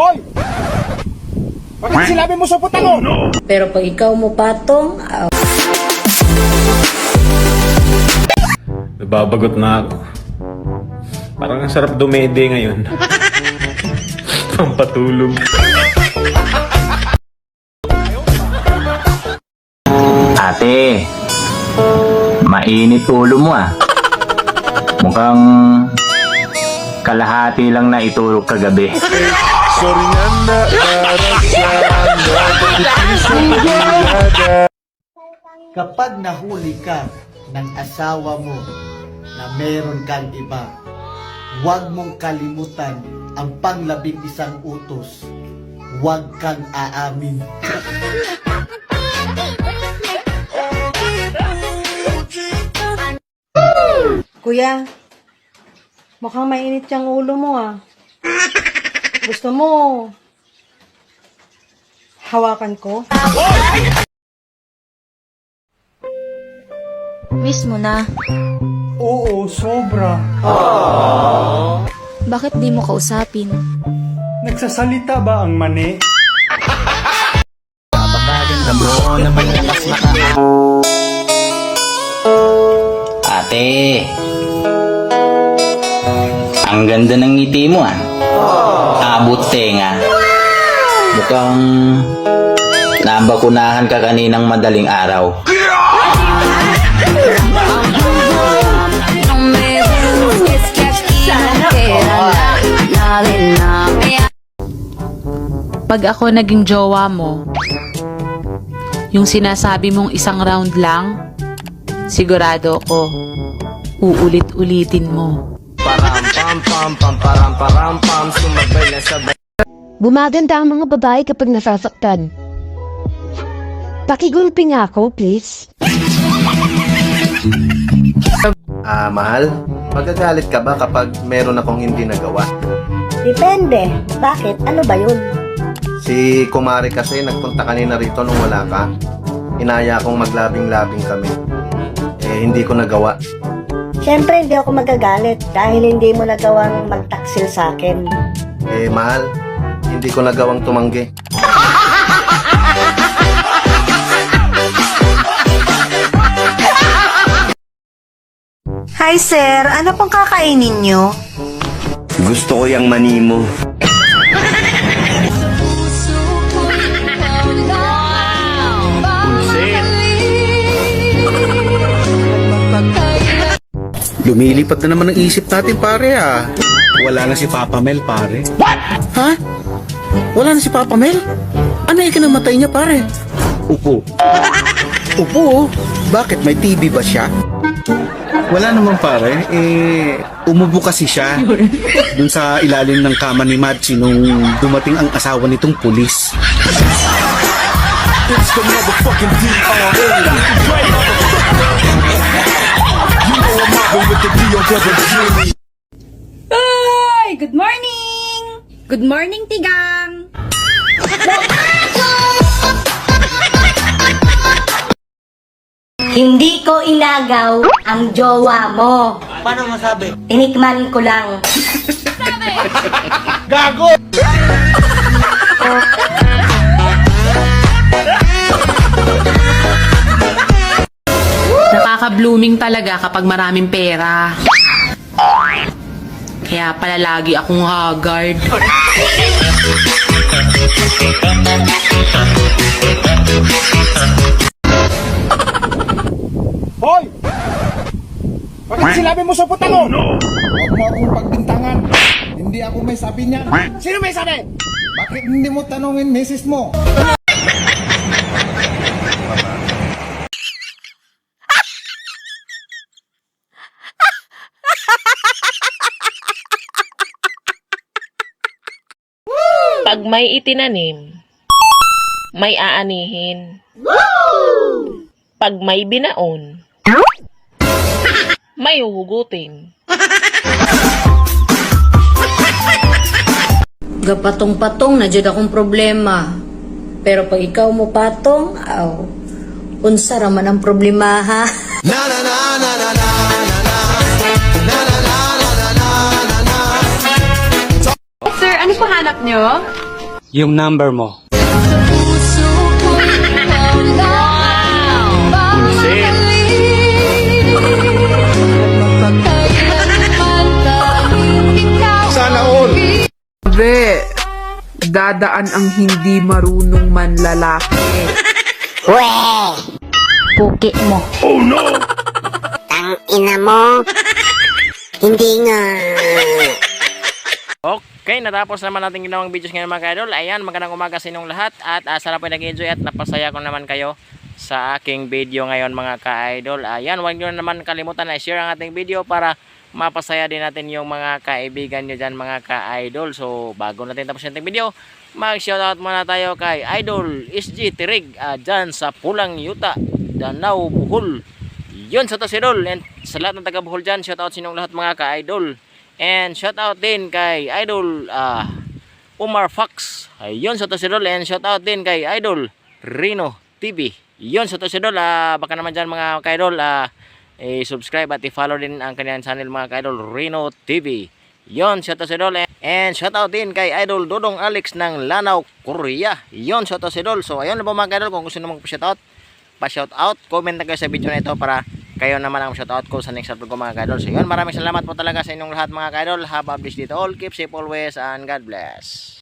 Hoy! Bakit sinabi mo suputan mo? Pero pag ikaw mo patong, Nababagot na ako. Parang ang sarap dumede ngayon. Pampatulog. Ate, mainit ulo mo ah. Mukhang kalahati lang na itulog kagabi. Kapag nahuli ka ng asawa mo na meron kang iba, huwag mong kalimutan ang #11 utos. Huwag kang aamin. Kuya, mukhang mainit yung ulo mo ah. Gusto mo hawakan ko? Miss mo na. Oo, sobra. Bakit di mo kausapin? Nagsasalita ba ang mani? Ate, ang ganda ng ngiti mo ah. Abot tenga. Mukhang nabakunahan ka kaninang madaling araw. Pag ako naging jowa mo, yung sinasabi mong isang round lang, sigurado ko, uulit-ulitin mo. Gumaganda ang mga babae kapag nasasaktan. Pakigulpi nga ako, please. Mahal, magagalit ka ba kapag meron akong hindi nagawa? depende. Bakit? Ano ba yun? Si Kumari kasi nagpunta kanina rito nung wala ka. Inaya akong maglabing-labing kami. Hindi ko nagawa. Siyempre, hindi ako magagalit dahil hindi mo nagawang magtaksil sa akin. Mahal, hindi ko nagawang tumanggi. Hi sir, ano pong kakainin nyo? Gusto ko yung mani mo. Lumilipat na naman ang isip natin, pare, ah. Wala na si Papa Mel, pare. What? Ha? Wala na si Papa Mel? Ano yung kinamatay niya, pare? Upo. Upo? Bakit? May TV ba siya? Wala naman, pare. Umubo kasi siya dun sa ilalim ng kama ni Madsi nung dumating ang asawa nitong pulis. It's the motherfucking DRA. Ay, good morning! Good morning, Tigang! Hindi ko inagaw ang jowa mo. Paano masabi? Tinikman ko lang. Gago! Nakaka-blooming talaga kapag maraming pera. Kaya pala lagi akong haggard. Hoy! Bakit sinabi mo suputan mo? Huwag mo akong pagbintangan. Hindi ako may sabi niya. Sino may sabi? Bakit hindi mo tanongin misis mo? Pag may itinanim, may aanihin. Pag may binaon, may huhugutin. Gapatong-patong na dyan akong problema. Pero pag ikaw mo patong, unsa raman ang problema ha? Sir, ano pahanap nyo? yung number mo. Sana all! Be, dadaan ang hindi marunong manlalaki. Puki mo. Ina mo. Hindi nga. Okay, natapos naman natin ginawang videos ngayon mga ka-idol. Ayan, magandang umaga sa inyong lahat at sana po nag-enjoy at napasaya ko naman kayo sa aking video ngayon mga ka-idol. Ayan, huwag nyo naman kalimutan na i-share ang ating video para mapasaya din natin yung mga kaibigan nyo dyan mga ka-idol. So, bago natin tapos yung ating video, mag-shoutout muna tayo kay Idol SG Tirig dyan sa Pulang Yuta, Danau, Bohol. Yun sa to si Idol. And sa lahat ng taga Bohol dyan, shoutout sa inyong lahat mga ka-idol. And shoutout din kay Idol Umar Fox. Ayun sa to si Idol. And shoutout din kay Idol Rino TV. Yun sa to si Idol. Baka naman dyan mga ka-idol i-subscribe at i-follow din ang kanyang channel mga ka-idol Rino TV. Yun sa to si Idol. And shoutout din kay Idol Dodong Alex ng Lanao, Korea. Yun sa to si Idol. So ayun na po mga ka-idol. Kung gusto nyo mag-shoutout, pa-shoutout, comment na kayo sa video na ito para kayo naman ang shoutout ko sa next upload ko mga ka-idol. So yun, maraming salamat po talaga sa inyong lahat mga ka-idol. Have a blessed day to all. Keep safe always and God bless.